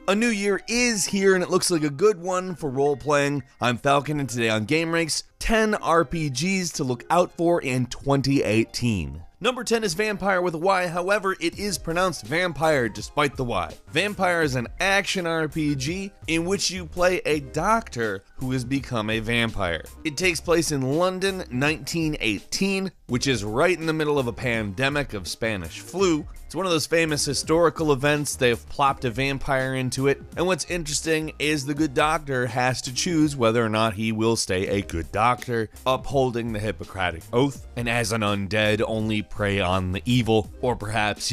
A new year is here and it looks like a good one for role-playing. I'm Falcon and today on GameRanks, 10 RPGs to look out for in 2018. Number 10 is Vampire with a Y, however, it is pronounced Vampire despite the Y. Vampire is an action RPG in which you play a doctor who has become a vampire. It takes place in London, 1918, which is right in the middle of a pandemic of Spanish flu. It's one of those famous historical events. They've plopped a vampire into it, and what's interesting is the good doctor has to choose whether or not he will stay a good doctor, upholding the Hippocratic Oath, and as an undead only prey on the evil, or perhaps,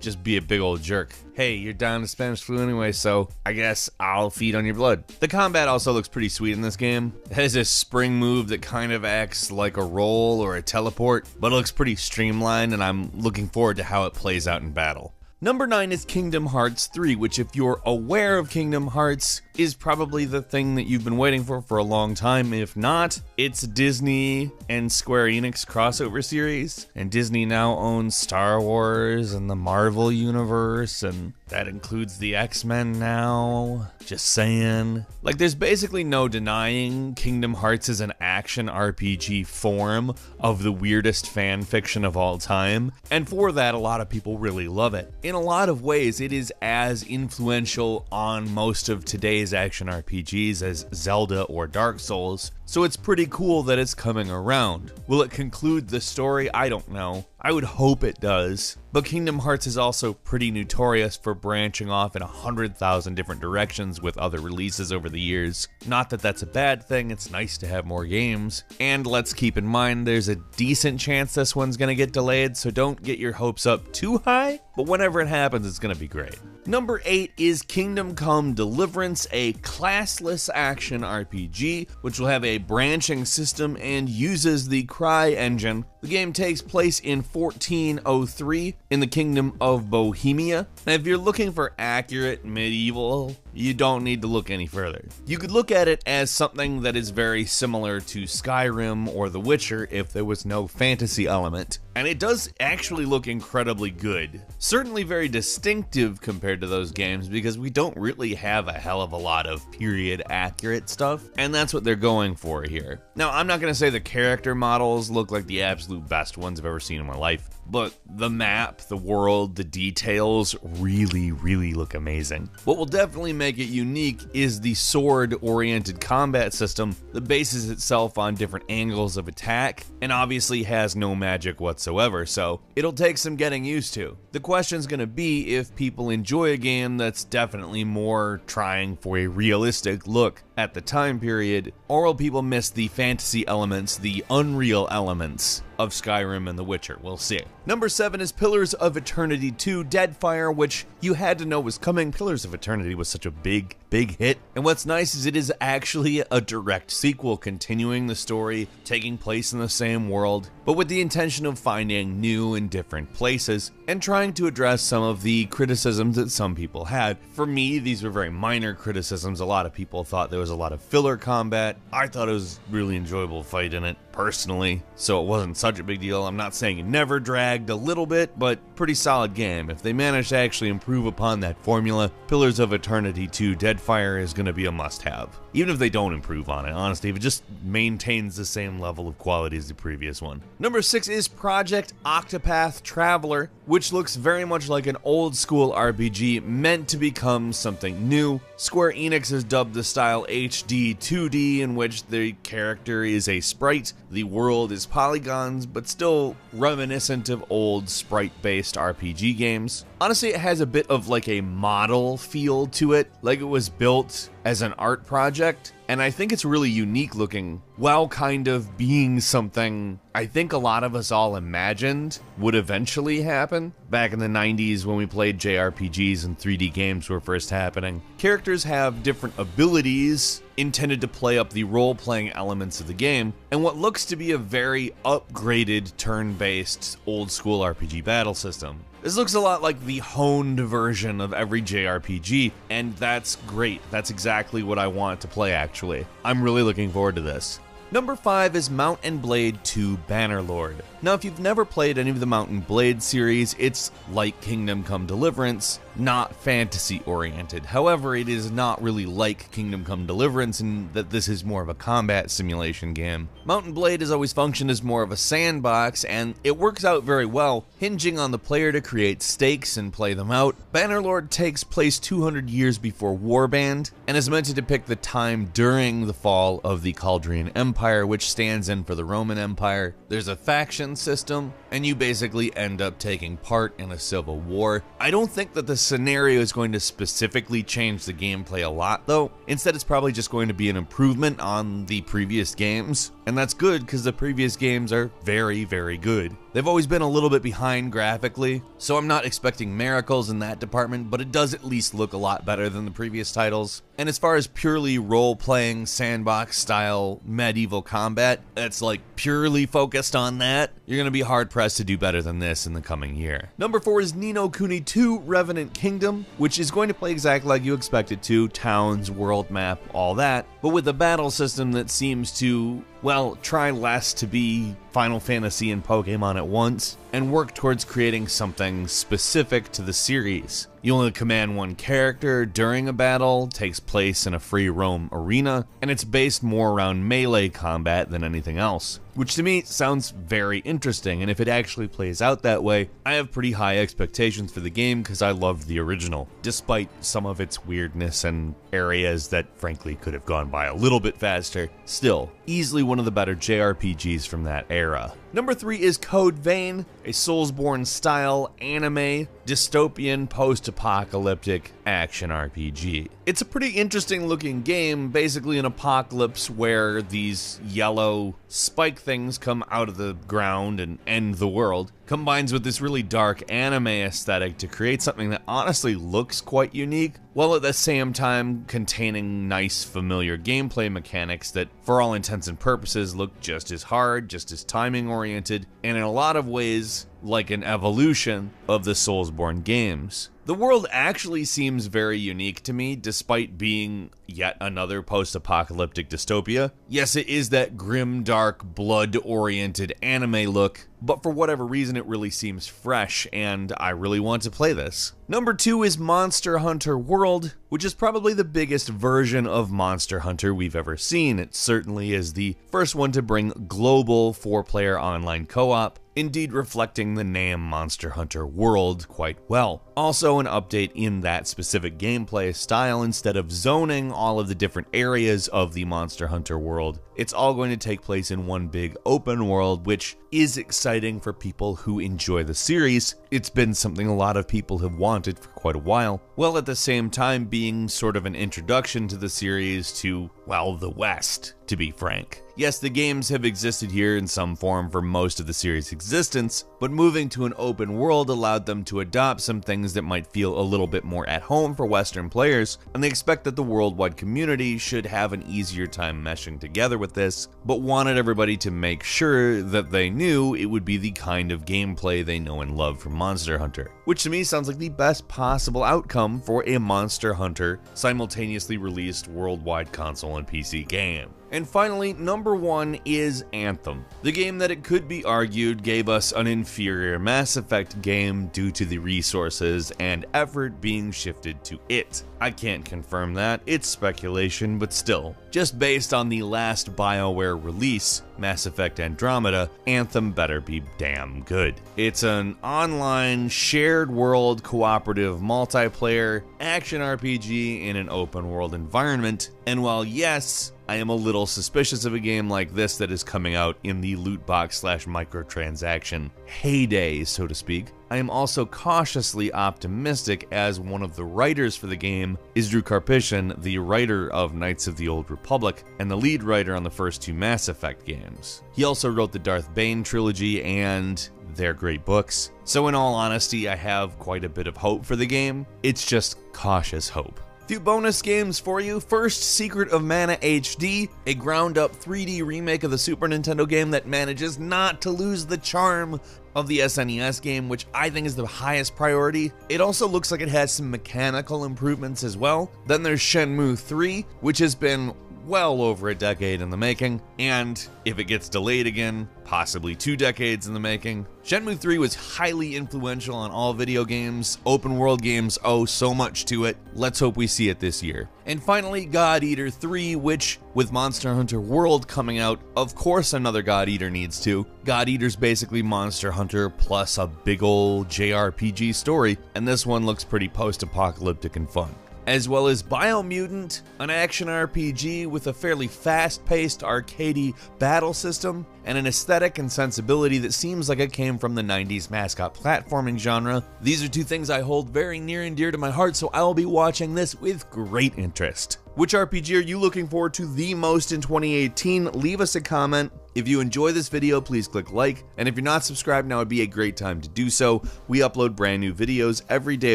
just be a big old jerk. Hey, you're down to Spanish flu anyway, so I guess I'll feed on your blood. The combat also looks pretty sweet in this game. It has a spring move that kind of acts like a roll or a teleport, but it looks pretty streamlined, and I'm looking forward to how it plays out in battle. Number 9 is Kingdom Hearts 3, which if you're aware of Kingdom Hearts, is probably the thing that you've been waiting for a long time. If not, it's Disney and Square Enix crossover series, and Disney now owns Star Wars and the Marvel Universe, and that includes the X-Men now. Just saying. Like, there's basically no denying Kingdom Hearts is an action RPG form of the weirdest fan fiction of all time, and for that, a lot of people really love it. In a lot of ways, it is as influential on most of today's action RPGs as Zelda or Dark Souls, so it's pretty cool that it's coming around. Will it conclude the story? I don't know. I would hope it does. But Kingdom Hearts is also pretty notorious for branching off in 100,000 different directions with other releases over the years. Not that that's a bad thing, it's nice to have more games. And let's keep in mind there's a decent chance this one's gonna get delayed, so don't get your hopes up too high, but whenever it happens, it's gonna be great. Number 8 is Kingdom Come Deliverance, a classless action RPG, which will have a branching system and uses the Cry engine. The game takes place in 1403 in the Kingdom of Bohemia. Now, if you're looking for accurate medieval, you don't need to look any further. You could look at it as something that is very similar to Skyrim or The Witcher if there was no fantasy element. And it does actually look incredibly good. Certainly very distinctive compared to those games because we don't really have a hell of a lot of period accurate stuff, and that's what they're going for here. Now, I'm not going to say the character models look like the absolute best ones I've ever seen in my life, but the map, the world, the details really look amazing. What will definitely make it unique is the sword-oriented combat system that bases itself on different angles of attack and obviously has no magic whatsoever, so it'll take some getting used to. The question's gonna be if people enjoy a game that's definitely more trying for a realistic look at the time period, or will people miss the fantasy elements, the unreal elements of Skyrim and The Witcher? We'll see. Number 7 is Pillars of Eternity 2 Deadfire, which you had to know was coming. Pillars of Eternity was such a big hit, and what's nice is it is actually a direct sequel continuing the story, taking place in the same world, but with the intention of finding new and different places, and trying to address some of the criticisms that some people had. For me, these were very minor criticisms. A lot of people thought there was a lot of filler combat. I thought it was really enjoyable fight in it, personally, so it wasn't such a big deal. I'm not saying it never dragged a little bit, but pretty solid game. If they manage to actually improve upon that formula, Pillars of Eternity 2 Deadfire is going to be a must-have. Even if they don't improve on it, honestly, if it just maintains the same level of quality as the previous one. Number 6 is Project Octopath Traveler, which looks very much like an old-school RPG meant to become something new. Square Enix has dubbed the style HD 2D, in which the character is a sprite, the world is polygons, but still reminiscent of old sprite-based RPG games. Honestly, it has a bit of like a model feel to it, like it was built as an art project, and I think it's really unique looking, while kind of being something I think a lot of us all imagined would eventually happen. Back in the 90s when we played JRPGs and 3D games were first happening. Characters have different abilities intended to play up the role-playing elements of the game, and what looks to be a very upgraded turn-based old-school RPG battle system. This looks a lot like the honed version of every JRPG, and that's great. That's exactly what I want to play, actually. I'm really looking forward to this. Number 5 is Mount & Blade 2 Bannerlord. Now, if you've never played any of the Mount & Blade series, it's like Kingdom Come Deliverance, not fantasy oriented. However, it is not really like Kingdom Come Deliverance in that this is more of a combat simulation game. Mount & Blade has always functioned as more of a sandbox, and it works out very well, hinging on the player to create stakes and play them out. Bannerlord takes place 200 years before Warband, and is meant to depict the time during the fall of the Chaldean Empire, which stands in for the Roman Empire. There's a faction system, and you basically end up taking part in a civil war. I don't think that the scenario is going to specifically change the gameplay a lot, though. Instead, it's probably just going to be an improvement on the previous games, and that's good because the previous games are very, very good. They've always been a little bit behind graphically, so I'm not expecting miracles in that department, but it does at least look a lot better than the previous titles. And as far as purely role-playing, sandbox-style medieval combat, that's like purely focused on that, you're going to be hard-pressed to do better than this in the coming year. Number 4 is Ni no Kuni 2 Revenant Kingdom, which is going to play exactly like you expect it to, towns, world map, all that, but with a battle system that seems to, well, try less to be Final Fantasy and Pokemon at once, and work towards creating something specific to the series. You only command one character during a battle, takes place in a free roam arena, and it's based more around melee combat than anything else, which to me sounds very interesting, and if it actually plays out that way, I have pretty high expectations for the game because I loved the original, despite some of its weirdness and areas that frankly could have gone by a little bit faster. Still, easily one of the better JRPGs from that era. Number 3 is Code Vein, a Soulsborne-style anime, dystopian, post-apocalyptic action RPG. It's a pretty interesting-looking game, basically an apocalypse where these yellow spike things come out of the ground and end the world, combines with this really dark anime aesthetic to create something that honestly looks quite unique, while at the same time containing nice, familiar gameplay mechanics that, for all intents and purposes, look just as hard, just as timing-oriented, and in a lot of ways, like an evolution of the Soulsborne games. The world actually seems very unique to me, despite being yet another post-apocalyptic dystopia. Yes, it is that grim, dark, blood-oriented anime look, but for whatever reason it really seems fresh, and I really want to play this. Number 2 is Monster Hunter World, which is probably the biggest version of Monster Hunter we've ever seen. It certainly is the first one to bring global 4-player online co-op, indeed reflecting the name Monster Hunter World quite well. Also an update in that specific gameplay style. Instead of zoning all of the different areas of the Monster Hunter world, it's all going to take place in one big open world, which is exciting for people who enjoy the series. It's been something a lot of people have wanted for quite a while, while at the same time being sort of an introduction to the series to, well, the West, to be frank. Yes, the games have existed here in some form for most of the series' existence, but moving to an open world allowed them to adopt some things that might feel a little bit more at home for Western players, and they expect that the worldwide community should have an easier time meshing together with this, but wanted everybody to make sure that they knew it would be the kind of gameplay they know and love from Monster Hunter, which to me sounds like the best possible outcome for a Monster Hunter simultaneously released worldwide console and PC game. And finally, number 1 is Anthem, the game that it could be argued gave us an inferior Mass Effect game due to the resources and effort being shifted to it. I can't confirm that, it's speculation, but still. Just based on the last BioWare release, Mass Effect Andromeda, Anthem better be damn good. It's an online, shared world, cooperative, multiplayer, action RPG in an open world environment, and while yes, I am a little suspicious of a game like this that is coming out in the loot box / microtransaction heyday, so to speak, I am also cautiously optimistic, as one of the writers for the game is Drew Karpyshyn, the writer of Knights of the Old Republic and the lead writer on the first 2 Mass Effect games. He also wrote the Darth Bane trilogy, and they're great books. So in all honesty, I have quite a bit of hope for the game. It's just cautious hope. Few bonus games for you. First, Secret of Mana HD, a ground-up 3D remake of the Super Nintendo game that manages not to lose the charm of the SNES game, which I think is the highest priority. It also looks like it has some mechanical improvements as well. Then there's Shenmue 3, which has been well over a decade in the making, and if it gets delayed again, possibly 2 decades in the making. Shenmue 3 was highly influential on all video games. Open world games owe so much to it. Let's hope we see it this year. And finally, God Eater 3, which, with Monster Hunter World coming out, of course another God Eater needs to. God Eater's basically Monster Hunter plus a big ol' JRPG story, and this one looks pretty post-apocalyptic and fun. As well as Biomutant, an action RPG with a fairly fast-paced, arcadey battle system, and an aesthetic and sensibility that seems like it came from the 90s mascot platforming genre. These are 2 things I hold very near and dear to my heart, so I will be watching this with great interest. Which RPG are you looking forward to the most in 2018? Leave us a comment. If you enjoy this video, please click like, and if you're not subscribed, now would be a great time to do so. We upload brand new videos every day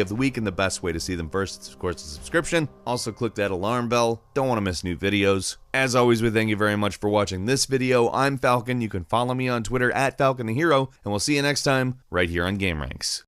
of the week, and the best way to see them first is, of course, a subscription. Also, click that alarm bell. Don't want to miss new videos. As always, we thank you very much for watching this video. I'm Falcon. You can follow me on Twitter at FalconTheHero, and we'll see you next time right here on GameRanks.